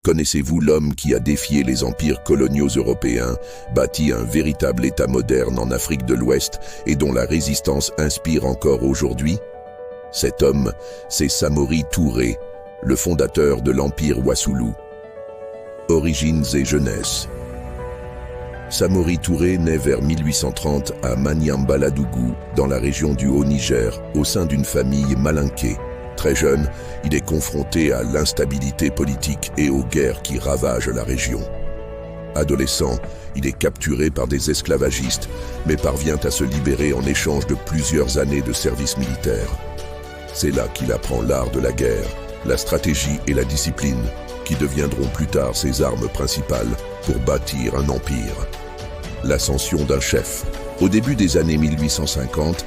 Connaissez-vous l'homme qui a défié les empires coloniaux européens, bâti un véritable État moderne en Afrique de l'Ouest et dont la résistance inspire encore aujourd'hui? Cet homme, c'est Samori Touré, le fondateur de l'Empire Wassoulou. Origines et jeunesse. Samori Touré naît vers 1830 à Maniambala-Dougou, dans la région du Haut-Niger, au sein d'une famille malinquée. Très jeune, il est confronté à l'instabilité politique et aux guerres qui ravagent la région. Adolescent, il est capturé par des esclavagistes, mais parvient à se libérer en échange de plusieurs années de service militaire. C'est là qu'il apprend l'art de la guerre, la stratégie et la discipline, qui deviendront plus tard ses armes principales pour bâtir un empire. L'ascension d'un chef. Au début des années 1850,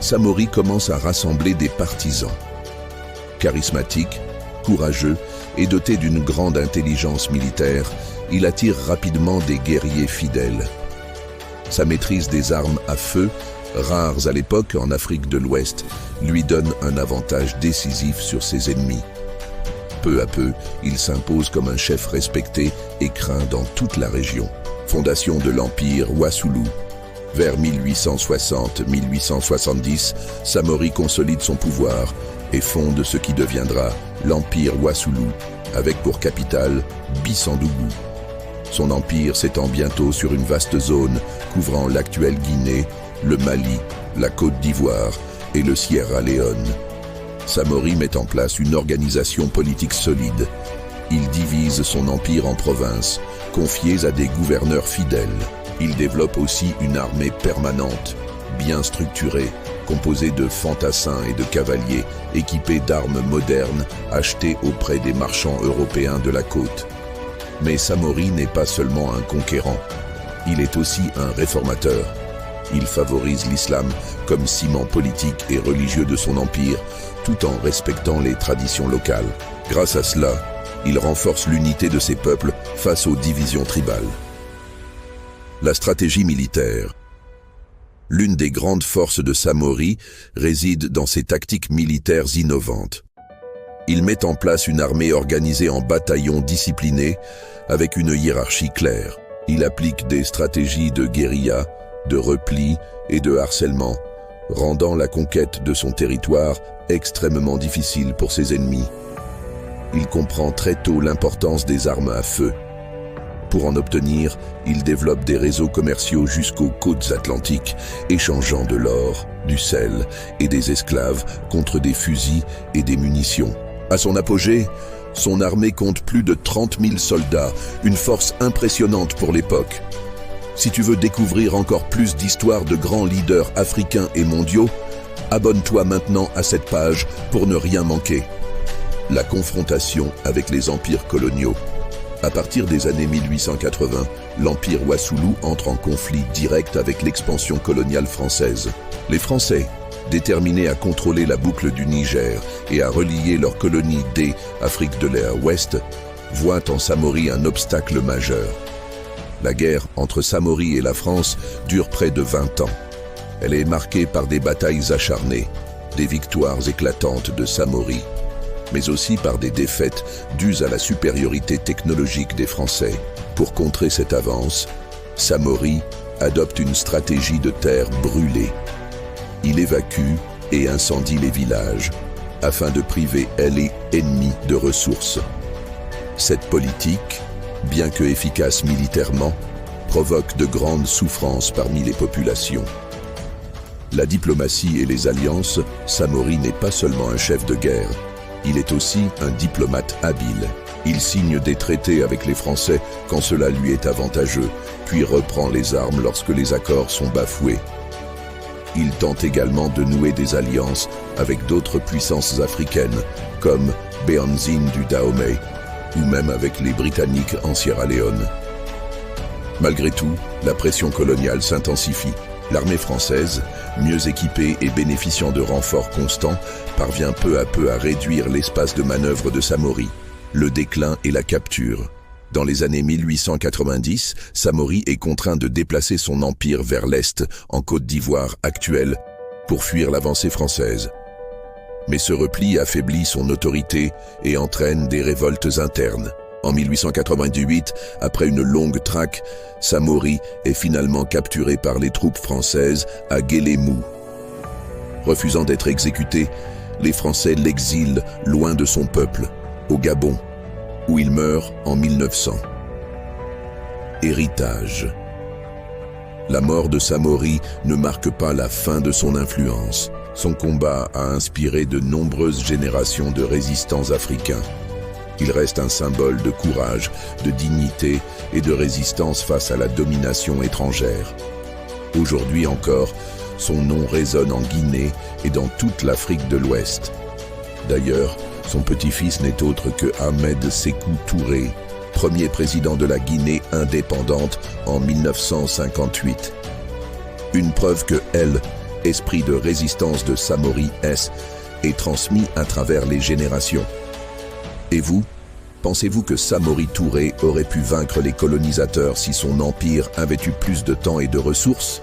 Samori commence à rassembler des partisans. Charismatique, courageux et doté d'une grande intelligence militaire, il attire rapidement des guerriers fidèles. Sa maîtrise des armes à feu, rares à l'époque en Afrique de l'Ouest, lui donne un avantage décisif sur ses ennemis. Peu à peu, il s'impose comme un chef respecté et craint dans toute la région. Fondation de l'Empire Wassoulou. Vers 1860-1870, Samori consolide son pouvoir et fonde ce qui deviendra l'Empire Wassoulou, avec pour capitale Bissandougou. Son empire s'étend bientôt sur une vaste zone couvrant l'actuelle Guinée, le Mali, la Côte d'Ivoire et le Sierra Leone. Samori met en place une organisation politique solide. Il divise son empire en provinces, confiées à des gouverneurs fidèles. Il développe aussi une armée permanente, bien structurée, composée de fantassins et de cavaliers, équipés d'armes modernes achetées auprès des marchands européens de la côte. Mais Samori n'est pas seulement un conquérant, il est aussi un réformateur. Il favorise l'islam comme ciment politique et religieux de son empire, tout en respectant les traditions locales. Grâce à cela, il renforce l'unité de ses peuples face aux divisions tribales. La stratégie militaire. L'une des grandes forces de Samori réside dans ses tactiques militaires innovantes. Il met en place une armée organisée en bataillons disciplinés, avec une hiérarchie claire. Il applique des stratégies de guérilla, de repli et de harcèlement, rendant la conquête de son territoire extrêmement difficile pour ses ennemis. Il comprend très tôt l'importance des armes à feu. Pour en obtenir, il développe des réseaux commerciaux jusqu'aux côtes atlantiques, échangeant de l'or, du sel et des esclaves contre des fusils et des munitions. À son apogée, son armée compte plus de 30 000 soldats, une force impressionnante pour l'époque. Si tu veux découvrir encore plus d'histoires de grands leaders africains et mondiaux, abonne-toi maintenant à cette page pour ne rien manquer. La confrontation avec les empires coloniaux. À partir des années 1880, l'Empire Wassoulou entre en conflit direct avec l'expansion coloniale française. Les Français, déterminés à contrôler la boucle du Niger et à relier leurs colonies d'Afrique de l'Ouest, voient en Samori un obstacle majeur. La guerre entre Samori et la France dure près de 20 ans. Elle est marquée par des batailles acharnées, des victoires éclatantes de Samori, mais aussi par des défaites dues à la supériorité technologique des Français. Pour contrer cette avance, Samori adopte une stratégie de terre brûlée. Il évacue et incendie les villages, afin de priver les ennemis de ressources. Cette politique, bien que efficace militairement, provoque de grandes souffrances parmi les populations. La diplomatie et les alliances, Samori n'est pas seulement un chef de guerre, il est aussi un diplomate habile. Il signe des traités avec les Français quand cela lui est avantageux, puis reprend les armes lorsque les accords sont bafoués. Il tente également de nouer des alliances avec d'autres puissances africaines, comme Béhanzine du Dahomey, ou même avec les Britanniques en Sierra Leone. Malgré tout, la pression coloniale s'intensifie. L'armée française, mieux équipée et bénéficiant de renforts constants, parvient peu à peu à réduire l'espace de manœuvre de Samori. Le déclin et la capture. Dans les années 1890, Samori est contraint de déplacer son empire vers l'est, en Côte d'Ivoire actuelle, pour fuir l'avancée française. Mais ce repli affaiblit son autorité et entraîne des révoltes internes. En 1898, après une longue traque, Samori est finalement capturé par les troupes françaises à Guélémou. Refusant d'être exécuté, les Français l'exilent loin de son peuple, au Gabon, où il meurt en 1900. Héritage. La mort de Samori ne marque pas la fin de son influence. Son combat a inspiré de nombreuses générations de résistants africains. Il reste un symbole de courage, de dignité et de résistance face à la domination étrangère. Aujourd'hui encore, son nom résonne en Guinée et dans toute l'Afrique de l'Ouest. D'ailleurs, son petit-fils n'est autre que Ahmed Sékou Touré, premier président de la Guinée indépendante en 1958. Une preuve que l'esprit de résistance de Samori est transmis à travers les générations. Et vous, pensez-vous que Samori Touré aurait pu vaincre les colonisateurs si son empire avait eu plus de temps et de ressources ?